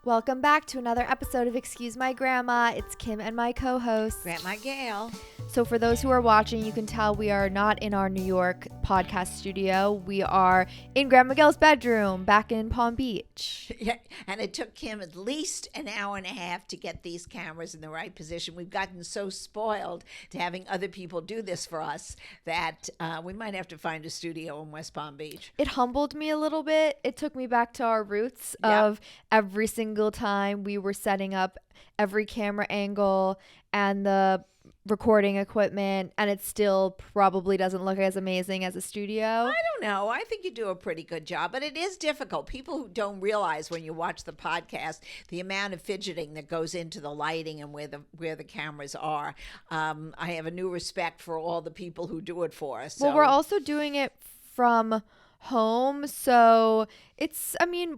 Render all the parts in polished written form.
Welcome back to another episode of Excuse My Grandma. It's Kim and my co-host, Grandma Gail. So for those who are watching, you can tell we are not in our New York podcast studio. We are in Grandma Gail's bedroom back in Palm Beach. Yeah, and it took Kim at least an hour and a half to get these cameras in the right position. We've gotten so spoiled to having other people do this for us that we might have to find a studio in West Palm Beach. It humbled me a little bit. It took me back to our roots of every single time we were setting up every camera angle and the recording equipment, and it still probably doesn't look as amazing as a studio. I don't know. I think you do a pretty good job, but it is difficult. People who don't realize when you watch the podcast the amount of fidgeting that goes into the lighting and where the cameras are. I have a new respect for all the people who do it for us. Well, we're also doing it from home, so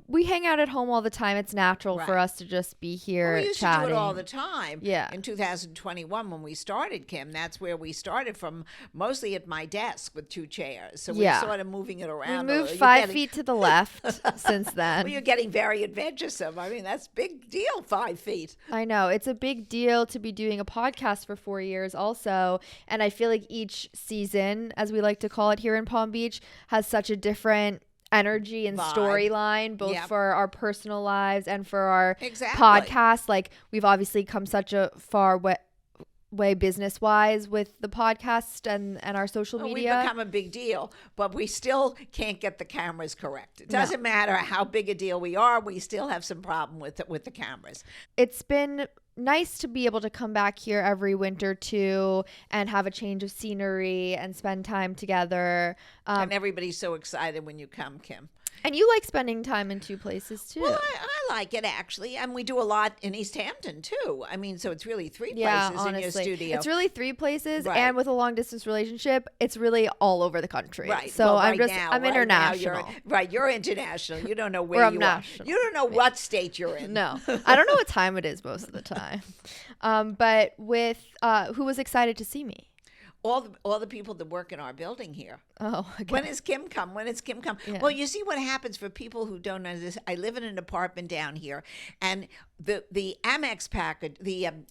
we hang out at home all the time. It's natural for us to just be here we used chatting. to do it all the time. Yeah. In 2021 when we started, Kim, that's where we started from, mostly at my desk with two chairs. So we're sort of moving it around. We moved 5 feet to the left since then. Well, you're getting very adventuresome. I mean, that's a big deal, 5 feet. I know. It's a big deal to be doing a podcast for 4 years also. And I feel like each season, as we like to call it here in Palm Beach, has such a different energy and storyline, both for our personal lives and for our podcast. Like, we've obviously come such a far way business wise with the podcast and our social media. We've become a big deal, but we still can't get the cameras correct. It doesn't matter how big a deal we are, we still have some problem with the cameras. It's been nice to be able to come back here every winter too and have a change of scenery and spend time together. And everybody's so excited when you come, Kim. And you like spending time in two places too. Well, I like it actually, and we do a lot in East Hampton too. I mean, so it's really three places in your studio. It's really 3 places, and with a long distance relationship, it's really all over the country. Right. So well, I'm international. You're international. You don't know where you are. You don't know what state you're in. No, I don't know what time it is most of the time. But with who was excited to see me? All the people that work in our building here. Oh, okay. When is Kim come? Yeah. Well, you see what happens for people who don't know this. I live in an apartment down here, and the Amex package,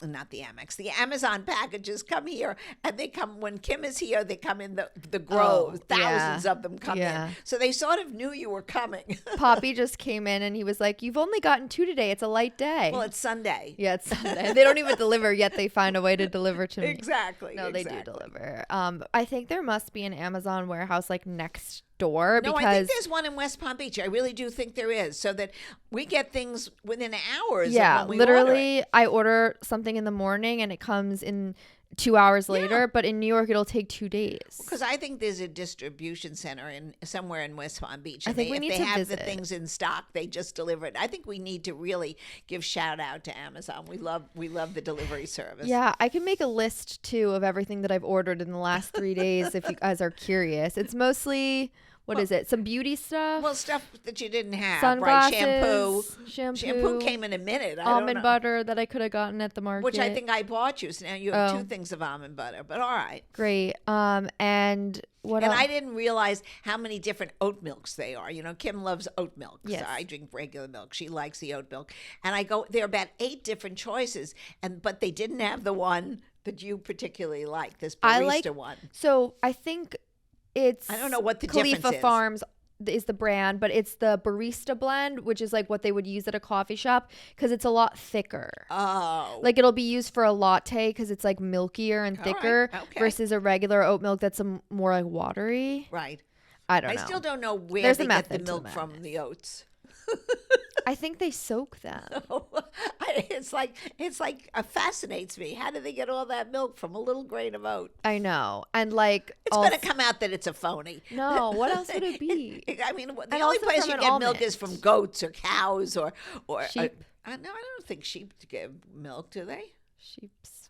not the Amex, the Amazon packages come here, and they come when Kim is here. They come in the Grove. Thousands of them come in. So they sort of knew you were coming. Poppy just came in, and he was like, "You've only gotten 2 today. It's a light day." Well, it's Sunday. Yeah, it's Sunday. They don't even deliver yet. They find a way to deliver to me. Exactly. No, they do deliver. I think there must be an Amazon warehouse like next door. No, because I think there's one in West Palm Beach. I really do think there is, so that we get things within hours. Yeah, of when we literally, order it. I order something in the morning and it comes in 2 hours later. Yeah. But in New York, it'll take 2 days. Because I think there's a distribution center somewhere in West Palm Beach. I think we need to visit. If they have the things in stock, they just deliver it. I think we need to really give shout out to Amazon. We love the delivery service. Yeah, I can make a list too of everything that I've ordered in the last 3 days if you guys are curious. It's mostly some beauty stuff. Well, stuff that you didn't have. Sunglasses, right? Shampoo came in a minute. Almond butter that I could have gotten at the market. Which I think I bought you. So now you have 2 things of almond butter. But all right. Great. And what else? I didn't realize how many different oat milks they are. You know, Kim loves oat milk. Yes. So I drink regular milk. She likes the oat milk. And there are about 8 different choices. But they didn't have the one that you particularly like, this barista one. So I think I don't know what the Khalifa difference is. Farms is the brand, but it's the barista blend, which is like what they would use at a coffee shop because it's a lot thicker. Oh. Like it'll be used for a latte because it's like milkier and thicker versus a regular oat milk that's more like watery. Right. I don't know. I still don't know where they get the milk from the oats. I think they soak them. It's like fascinates me. How do they get all that milk from a little grain of oat? I know, and like it's going to come out that it's a phony. No, what else would it be? I mean, the only place you get milk is from goats or cows or sheep. No, I don't think sheep give milk, do they? Sheep's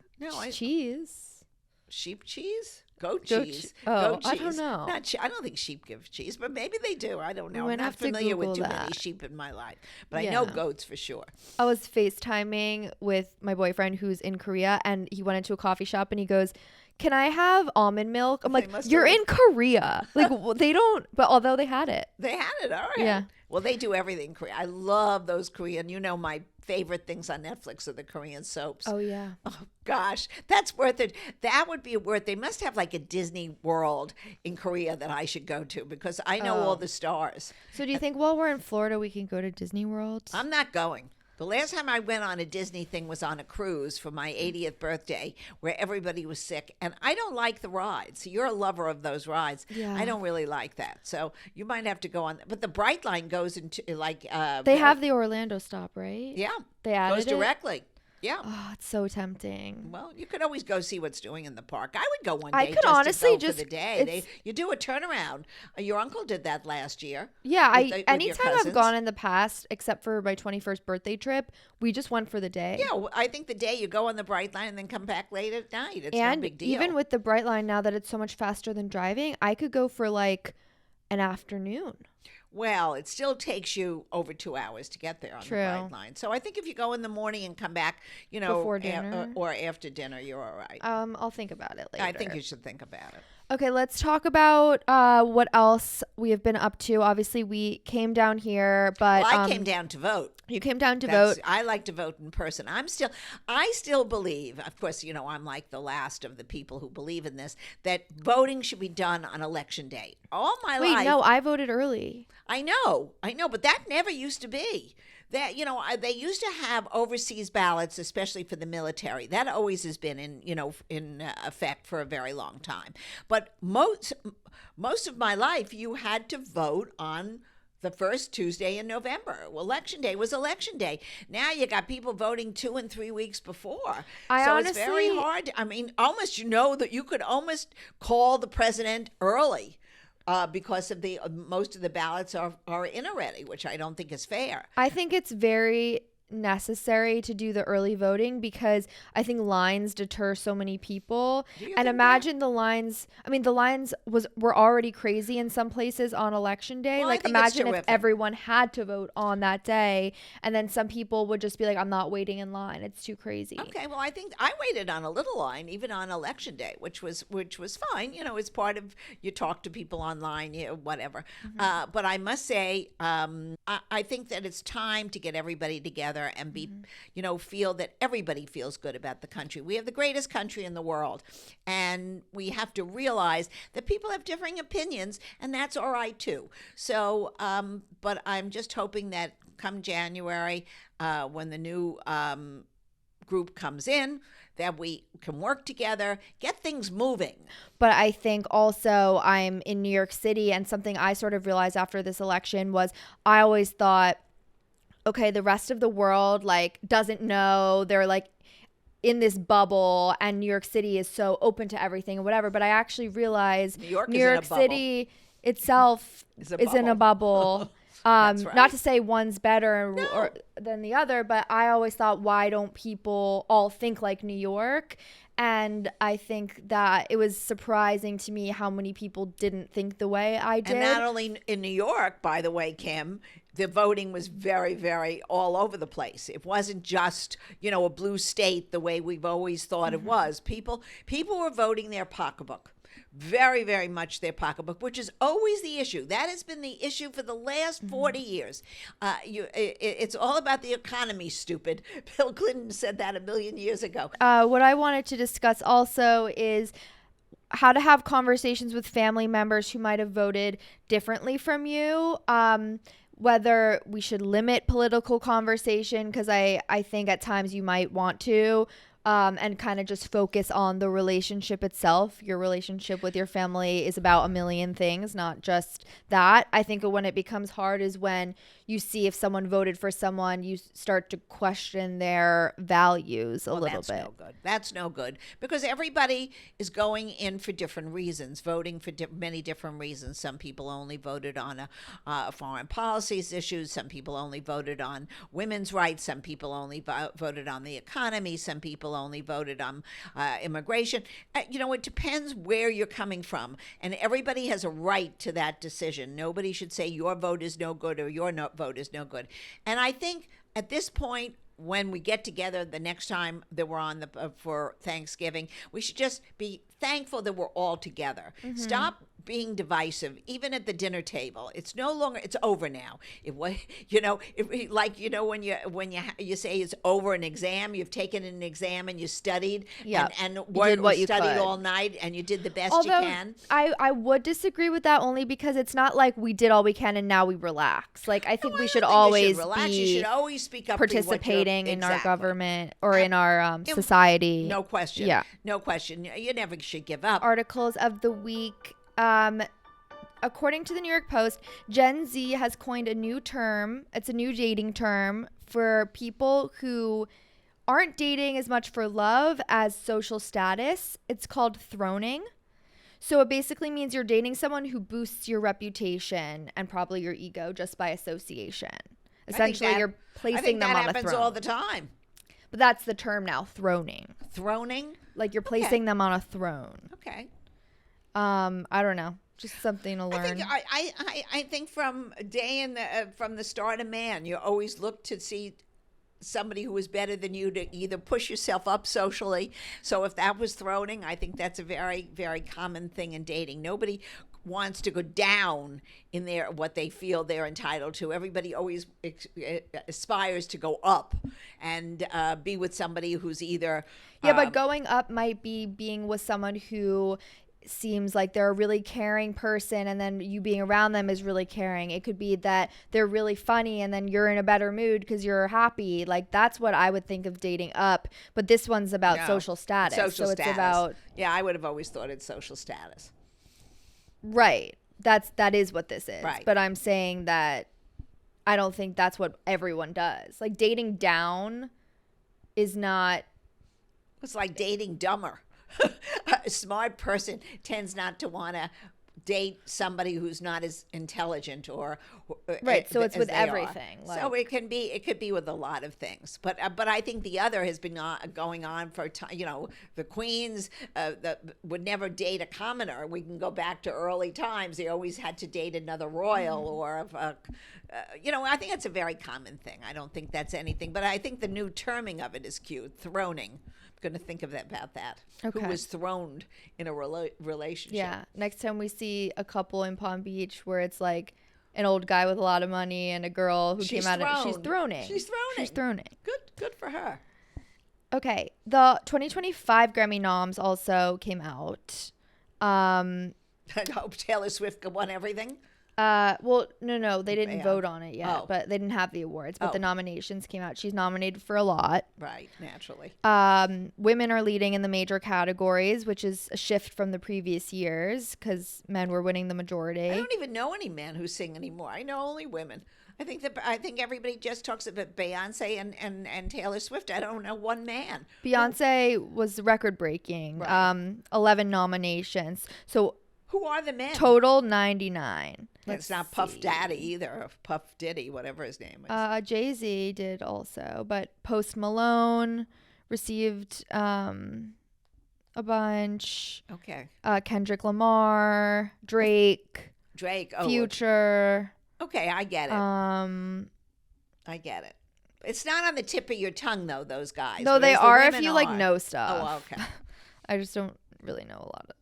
cheese. Sheep cheese. Goat cheese. Goat cheese. I don't know. I don't think sheep give cheese, but maybe they do. I don't know. I'm not familiar with too many sheep in my life, but I know goats for sure. I was FaceTiming with my boyfriend who's in Korea, and he went into a coffee shop and he goes, "Can I have almond milk?" I'm like, "You're in Korea." Like they don't, but although they had it. They had it, all right. Yeah. Well, they do everything Korean. I love those Korean. You know, my favorite things on Netflix are the Korean soaps. Oh yeah. Oh gosh, that's worth it. That would be worth. They must have like a Disney World in Korea that I should go to because I know all the stars. So do you think while we're in Florida we can go to Disney World? I'm not going. The last time I went on a Disney thing was on a cruise for my 80th birthday where everybody was sick. And I don't like the rides. So you're a lover of those rides. Yeah. I don't really like that. So you might have to go on. But the Bright Line goes into like. They have the Orlando stop, right? Yeah. They added goes it? directly. Yeah. Oh, it's so tempting. Well, you could always go see what's doing in the park. I would go one day. I could honestly to go for the day. You do a turnaround. Your uncle did that last year. Yeah, with anytime your I've gone in the past, except for my 21st birthday trip, we just went for the day. Yeah, well, I think the day you go on the Bright Line and then come back late at night. It's no big deal. Even with the Bright Line now that it's so much faster than driving, I could go for like an afternoon. Well, it still takes you over 2 hours to get there on the Bright Line. So I think if you go in the morning and come back, before dinner or after dinner, you're all right. I'll think about it later. I think you should think about it. Okay, let's talk about what else we have been up to. Obviously, we came down here, but I came down to vote. You came down to vote. I like to vote in person. I still believe, of course, I'm like the last of the people who believe in this, that voting should be done on election day. All my life. Wait, no, I voted early. I know, but that never used to be. That they used to have overseas ballots, especially for the military. That always has been in effect for a very long time. But most of my life, you had to vote on the first Tuesday in November. Well, election day was election day. Now you got people voting 2 and 3 weeks before. It's very hard. I mean, almost that you could almost call the president early. Because of most of the ballots are in already, which I don't think is fair. I think it's very necessary to do the early voting because I think lines deter so many people. And imagine the lines. I mean, the lines were already crazy in some places on election day. Well, like imagine if everyone had to vote on that day, and then some people would just be like, "I'm not waiting in line. It's too crazy." Okay, well, I think I waited on a little line even on election day, which was fine. It's part of you talk to people online, whatever. Mm-hmm. But I must say, I think that it's time to get everybody together and be, feel that everybody feels good about the country. We have the greatest country in the world, and we have to realize that people have differing opinions, and that's all right too. So, but I'm just hoping that come January, when the new group comes in, that we can work together, get things moving. But I think also I'm in New York City, and something I sort of realized after this election was I always thought, okay, the rest of the world doesn't know. They're in this bubble, and New York City is so open to everything and whatever. But I actually realized New York City itself is in a bubble. That's right. Not to say one's better than the other, but I always thought, why don't people all think like New York? And I think that it was surprising to me how many people didn't think the way I did. And not only in New York, by the way, Kim, the voting was very, very all over the place. It wasn't just, a blue state the way we've always thought it was. People were voting their pocketbook. Very, very much their pocketbook, which is always the issue. That has been the issue for the last 40 years. It's all about the economy, stupid. Bill Clinton said that a million years ago. What I wanted to discuss also is how to have conversations with family members who might have voted differently from you. Whether we should limit political conversation, because I think at times you might want to. And kind of just focus on the relationship itself. Your relationship with your family is about a million things, not just that. I think when it becomes hard is when you see if someone voted for someone, you start to question their values a little bit. That's no good. That's no good because everybody is going in for different reasons, voting for many different reasons. Some people only voted on foreign policies issues. Some people only voted on women's rights. Some people only voted on the economy. Some people only voted on immigration. It depends where you're coming from, and everybody has a right to that decision. Nobody should say your vote is no good or your vote is no good. And I think at this point, when we get together the next time that we're on for Thanksgiving, we should just be thankful that we're all together. Mm-hmm. Stop being divisive, even at the dinner table. It's no longer. It's over now. It was, when you say it's over an exam, you've taken an exam and you studied, and did what you studied could all night, and you did the best Although, you can. I would disagree with that only because it's not like we did all we can and now we relax. Like I think we should always relax. be you should always speak up, participating in our exactly. government or in our society. No question. Yeah, no question. You never should give up. Articles of the week. According to the New York Post, Gen Z has coined a new term. It's a new dating term for people who aren't dating as much for love as social status. It's called throning. So it basically means you're dating someone who boosts your reputation and probably your ego just by association. Essentially, you're placing them on a throne. That happens all the time. But that's the term now, throning. Throning? Like you're placing them on a throne. Okay. I don't know. Just something to learn. I think from from the start of man, you always look to see somebody who is better than you to either push yourself up socially. So if that was throning, I think that's a very, very common thing in dating. Nobody wants to go down in what they feel they're entitled to. Everybody always aspires to go up and be with somebody who's either but going up might be being with someone who seems like they're a really caring person, and then you being around them is really caring. It could be that they're really funny and then you're in a better mood because you're happy. Like that's what I would think of dating up, but this one's about social status. It's about I would have always thought it's social status. Right. That is what this is. Right. But I'm saying that I don't think that's what everyone does. Like dating down is not. It's like dating dumber. A smart person tends not to want to date somebody who's not as intelligent or right. So it's with everything. Like, so it could be with a lot of things. But I think the other has been going on for time. The queens would never date a commoner. We can go back to early times. They always had to date another royal or I think it's a very common thing. I don't think that's anything. But I think the new terming of it is cute. Throning. Going to think about that. Okay. Who was throned in a relationship. Yeah. Next time we see a couple in Palm Beach where it's like an old guy with a lot of money and a girl who came out of she's throning. She's throning. Good for her. Okay. The 2025 Grammy noms also came out. I hope Taylor Swift won everything. Well, no, they didn't vote on it yet, but they didn't have the awards. But the nominations came out. She's nominated for a lot. Right, naturally. Women are leading in the major categories, which is a shift from the previous years because men were winning the majority. I don't even know any men who sing anymore. I know only women. I think everybody just talks about Beyonce and Taylor Swift. I don't know one man. Beyonce was record breaking. Right. 11 nominations. So who are the men? Total 99. It's not Puff Daddy either, or Puff Diddy, whatever his name is. Jay-Z did also, but Post Malone received a bunch. Okay. Kendrick Lamar, Drake, Future. Okay, I get it. I get it. It's not on the tip of your tongue, though, those guys. No, they are if you know stuff. Oh, okay. I just don't really know a lot of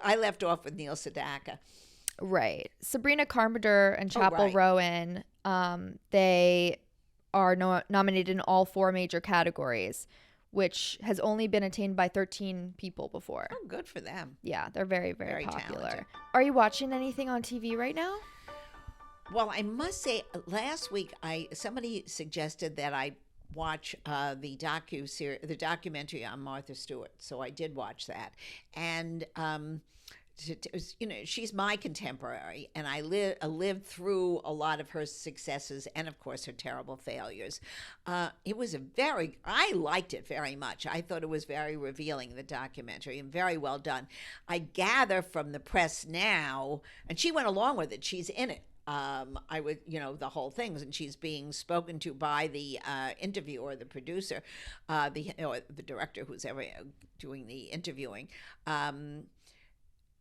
I left off with Neil Sedaka. Right. Sabrina Carpenter and Chappell Rowan, they are nominated in all 4 major categories, which has only been attained by 13 people before. Oh, good for them. Yeah, they're very, very popular. Talented. Are you watching anything on TV right now? Well, I must say, last week somebody suggested that I watch the documentary on Martha Stewart. So I did watch that, and she's my contemporary, and I lived through a lot of her successes and, of course, her terrible failures. It was I liked it very much. I thought it was very revealing, the documentary, and very well done. I gather from the press now, and she went along with it. She's in it. I would, the whole thing, and she's being spoken to by the interviewer, the producer, the director, who's ever doing the interviewing.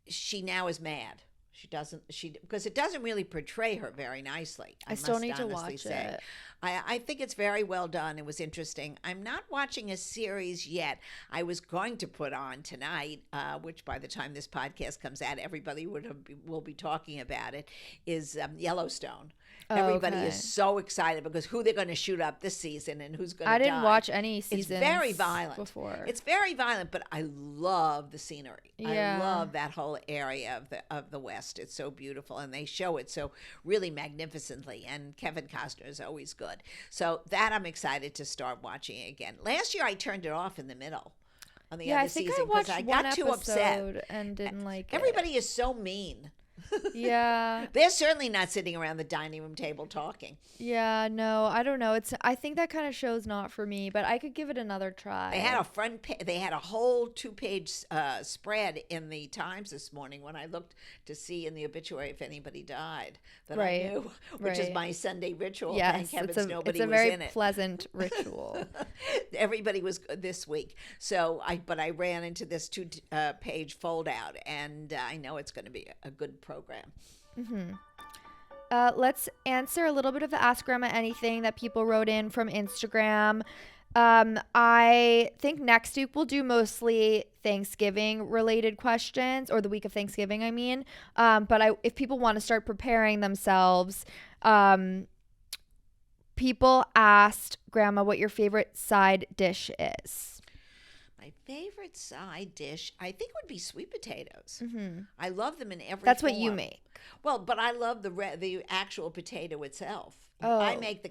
She now is mad. Because it doesn't really portray her very nicely. I still need to watch it. I think it's very well done. It was interesting. I'm not watching a series yet. I was going to put on tonight, which by the time this podcast comes out, everybody will be talking about it, is Yellowstone. Everybody is so excited because who they're going to shoot up this season and who's going to die. I didn't watch any seasons. It's very violent before. It's very violent, but I love the scenery. Yeah. I love that whole area of the West. It's so beautiful, and they show it so really magnificently. And Kevin Costner is always good. So that I'm excited to start watching again. Last year I turned it off in the middle. On the other season because I got too upset and didn't like Everybody is so mean. Yeah. They're certainly not sitting around the dining room table talking. Yeah, no, I don't know. I think that kind of show's not for me, but I could give it another try. They had a whole 2-page spread in the Times this morning when I looked to see in the obituary if anybody died that I knew, which is my Sunday ritual. Yes, Thank heavens nobody was in it. It's a very pleasant ritual. Everybody was good this week. But I ran into this 2-page fold out, and I know it's going to be a good program. Mm-hmm. Let's answer a little bit of the Ask Grandma Anything that people wrote in from Instagram. I think next week we'll do mostly Thanksgiving related questions, or the week of Thanksgiving, I mean. But if people want to start preparing themselves, people asked Grandma what your favorite side dish is. My favorite side dish, I think, would be sweet potatoes. Mm-hmm. I love them in every That's form. what you make. Well, but I love the actual potato itself. Oh. I make the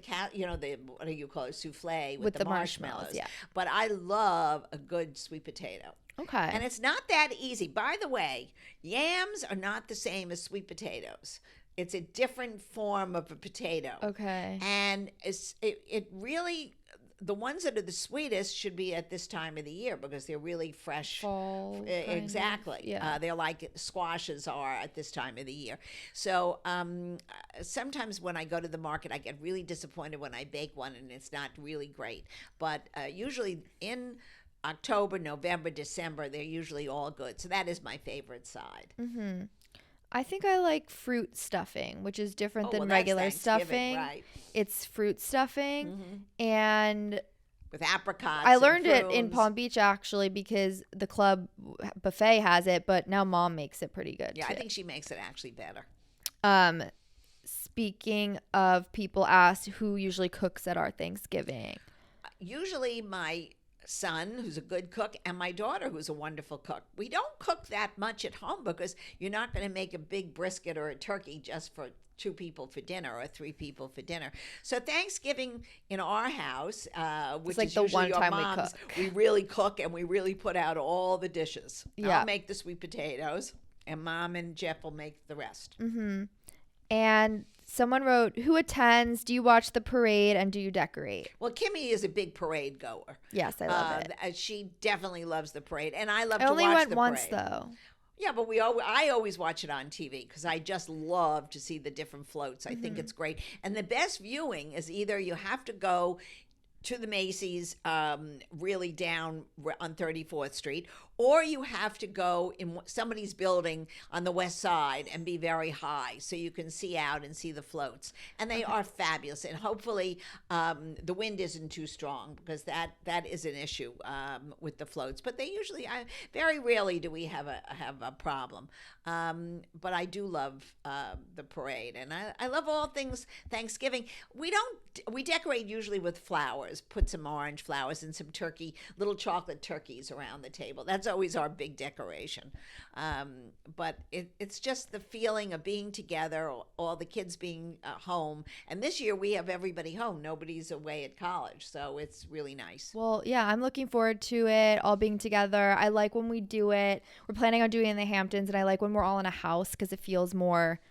what do you call it, souffle with the marshmallows. Yeah. But I love a good sweet potato. Okay. And it's not that easy. By the way, yams are not the same as sweet potatoes. It's a different form of a potato. Okay. And it really, the ones that are the sweetest should be at this time of the year because they're really fresh. Fall. Exactly. Yeah. They're like squashes are at this time of the year. So sometimes when I go to the market, I get really disappointed when I bake one and it's not really great. But usually in October, November, December, they're usually all good. So that is my favorite side. Mm-hmm. I think I like fruit stuffing, which is different than well, regular stuffing. Right. It's fruit stuffing, and with apricots. I learned it in prunes. Palm Beach actually because the club buffet has it, but now Mom makes it pretty good. Yeah, too. I think she makes it actually better. Speaking of, people asked who usually cooks at our Thanksgiving. Usually my son, who's a good cook, and my daughter, who's a wonderful cook. We don't cook that much at home because you're not going to make a big brisket or a turkey just for 2 people for dinner or 3 people for dinner. So Thanksgiving in our house, which like is the usually one time your we mom's, cook. we really cook and we really put out all the dishes. Yeah. I'll make the sweet potatoes, and Mom and Jeff will make the rest. Mm-hmm. And someone wrote, who attends? Do you watch the parade and do you decorate? Well, Kimmy is a big parade goer. Yes, I love it. She definitely loves the parade, and I love I to only watch went the once parade. though. Yeah, but I always watch it on TV because I just love to see the different floats. I think it's great. And the best viewing is either you have to go to the Macy's really down on 34th Street, or you have to go in somebody's building on the west side and be very high so you can see out and see the floats. And they are fabulous. And hopefully the wind isn't too strong because that is an issue with the floats. But they usually, very rarely do we have a problem. But I do love the parade. And I love all things Thanksgiving. We decorate usually with flowers, put some orange flowers and some turkey, little chocolate turkeys around the table. That's always our big decoration. But it's just the feeling of being together, all the kids being home. And this year we have everybody home. Nobody's away at college. So it's really nice. Well, yeah, I'm looking forward to it, all being together. I like when we do it. We're planning on doing it in the Hamptons, and I like when we're all in a house because it feels more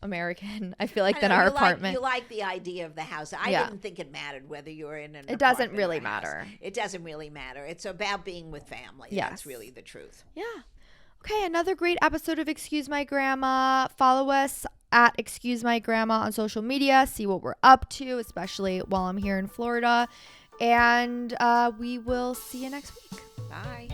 American, I feel like, than our apartment. You like the idea of the house. I didn't think it mattered whether you were in an It doesn't apartment really or a house. matter. It doesn't really matter. It's about being with family. Yes. That's really the truth. Yeah. Okay, another great episode of Excuse My Grandma. Follow us at Excuse My Grandma on social media. See what we're up to, especially while I'm here in Florida. And we will see you next week. Bye.